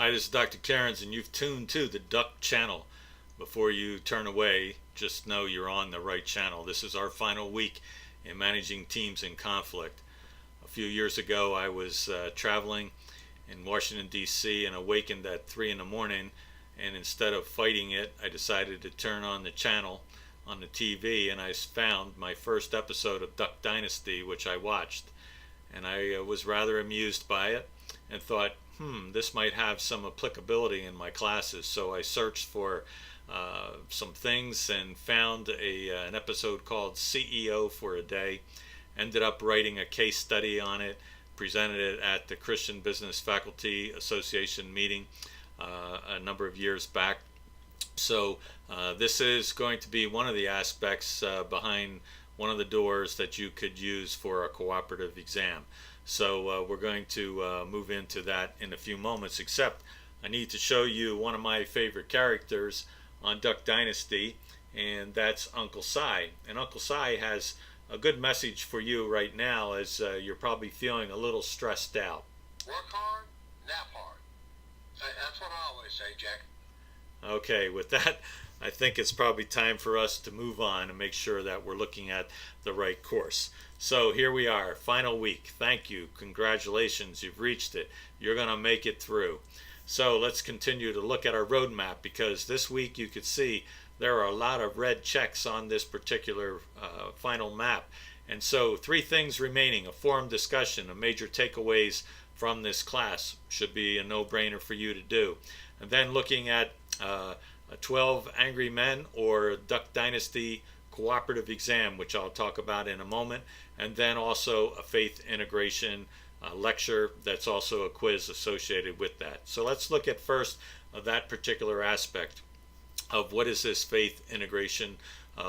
Hi, this is Dr. Cairns, and you've tuned to the Duck Channel. Before you turn away, just know you're on the right channel. This is our final week in managing teams in conflict. A few years ago, I was traveling in Washington, D.C., and awakened at 3 in the morning. And instead of fighting it, I decided to turn on the channel on the TV, and I found my first episode of Duck Dynasty, which I watched. And I was rather amused by it and thought, this might have some applicability in my classes. So I searched for some things and found an episode called CEO for a Day. Ended up writing a case study on it, presented it at the Christian Business Faculty Association meeting a number of years back. So this is going to be one of the aspects behind one of the doors that you could use for a cooperative exam. So we're going to move into that in a few moments, except I need to show you one of my favorite characters on Duck Dynasty, and that's Uncle Si. And Uncle Si has a good message for you right now, as you're probably feeling a little stressed out. Work hard, nap hard. That's what I always say, Jack. Okay, with that, I think it's probably time for us to move on and make sure that we're looking at the right course. So here we are, final week. Thank you. Congratulations. You've reached it. You're going to make it through. So let's continue to look at our roadmap, because this week you could see there are a lot of red checks on this particular final map. And so 3 things remaining: a forum discussion, a major takeaways from this class should be a no-brainer for you to do. And then looking at 12 Angry Men or Duck Dynasty cooperative exam, which I'll talk about in a moment, and then also a faith integration lecture that's also a quiz associated with that. So let's look at first that particular aspect of what is this faith integration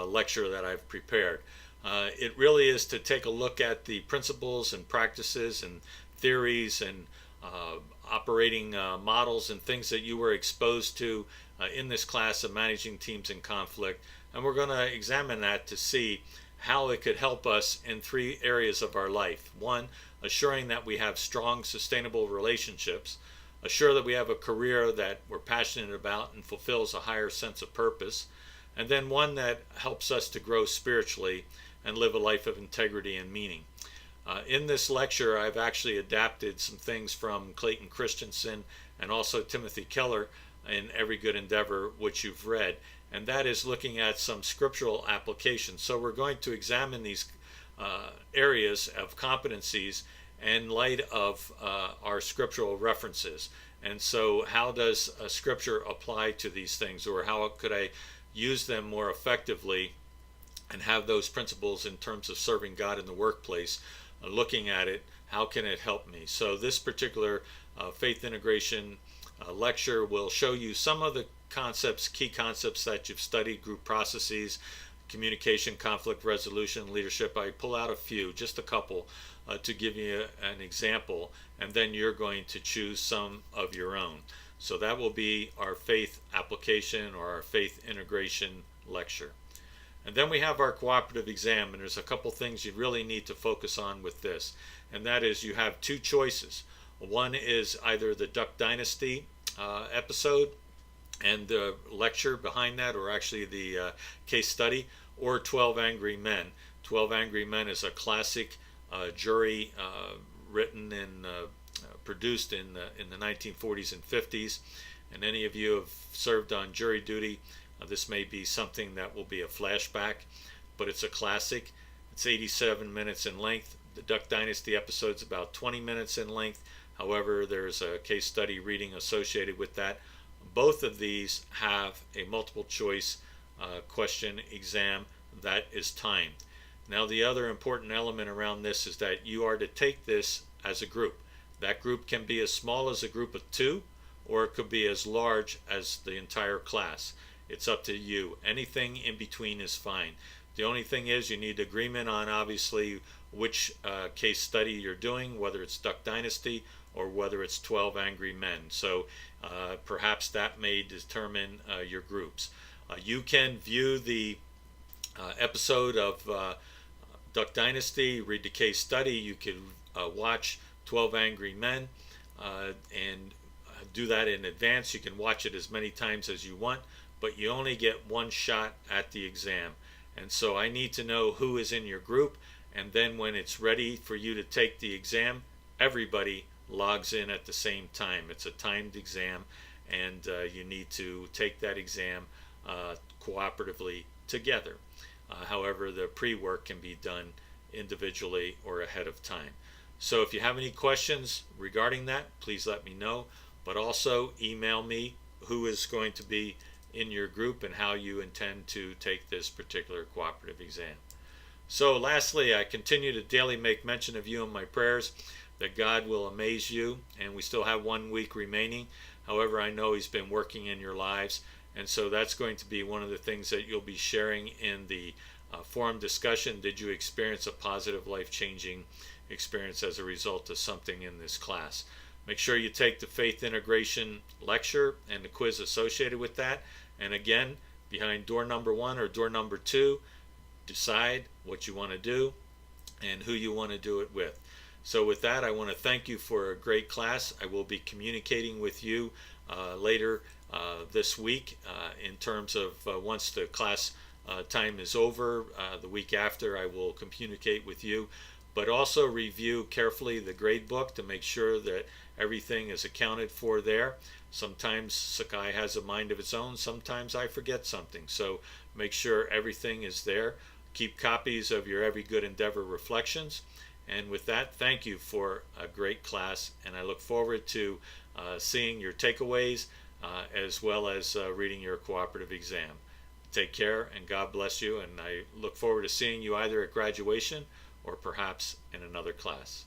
lecture that I've prepared. It really is to take a look at the principles and practices and theories and operating models and things that you were exposed to in this class of managing teams in conflict. And we're going to examine that to see how it could help us in 3 areas of our life. 1, assuring that we have strong, sustainable relationships. Assure that we have a career that we're passionate about and fulfills a higher sense of purpose. And then 1 that helps us to grow spiritually and live a life of integrity and meaning. In this lecture, I've actually adapted some things from Clayton Christensen and also Timothy Keller in Every Good Endeavor, which you've read, and that is looking at some scriptural applications. So we're going to examine these areas of competencies in light of our scriptural references. And so how does scripture apply to these things, or how could I use them more effectively and have those principles in terms of serving God in the workplace? Looking at it, how can it help me? So this particular faith integration lecture will show you some of the concepts, key concepts that you've studied: group processes, communication, conflict resolution, leadership. I pull out a few, just a couple, to give you an example, and then you're going to choose some of your own. So that will be our faith application or our faith integration lecture. And then we have our cooperative exam, and there's a couple things you really need to focus on with this, and that is you have 2 choices. One is either the Duck Dynasty episode and the lecture behind that, or actually the case study, or 12 Angry Men. 12 Angry Men is a classic jury written and produced in the 1940s and 50s. And any of you have served on jury duty, this may be something that will be a flashback, but it's a classic. It's 87 minutes in length. The Duck Dynasty episode's about 20 minutes in length. However, there's a case study reading associated with that. Both of these have a multiple choice question exam that is timed. Now, the other important element around this is that you are to take this as a group. That group can be as small as a group of 2, or it could be as large as the entire class. It's up to you. Anything in between is fine. The only thing is you need agreement on, obviously, which case study you're doing, whether it's Duck Dynasty or whether it's 12 Angry Men. So perhaps that may determine your groups. You can view the episode of Duck Dynasty, read the case study. You can watch 12 Angry Men and do that in advance. You can watch it as many times as you want, but you only get one shot at the exam. And so I need to know who is in your group, and then when it's ready for you to take the exam, everybody logs in at the same time. It's a timed exam, and you need to take that exam cooperatively together. However, the pre-work can be done individually or ahead of time. So if you have any questions regarding that, please let me know. But also email me who is going to be in your group and how you intend to take this particular cooperative exam. So lastly, I continue to daily make mention of you in my prayers, that God will amaze you, and we still have 1 week remaining. However, I know He's been working in your lives, and so that's going to be one of the things that you'll be sharing in the forum discussion. Did you experience a positive, life-changing experience as a result of something in this class? Make sure you take the faith integration lecture and the quiz associated with that. And again, behind door number 1 or door number 2, decide what you want to do and who you want to do it with. So with that, I want to thank you for a great class. I will be communicating with you later this week in terms of once the class time is over. The week after, I will communicate with you, but also review carefully the grade book to make sure that everything is accounted for there. Sometimes Sakai has a mind of its own. Sometimes I forget something. So make sure everything is there. Keep copies of your Every Good Endeavor reflections. And with that, thank you for a great class. And I look forward to seeing your takeaways as well as reading your cooperative exam. Take care and God bless you. And I look forward to seeing you either at graduation or perhaps in another class.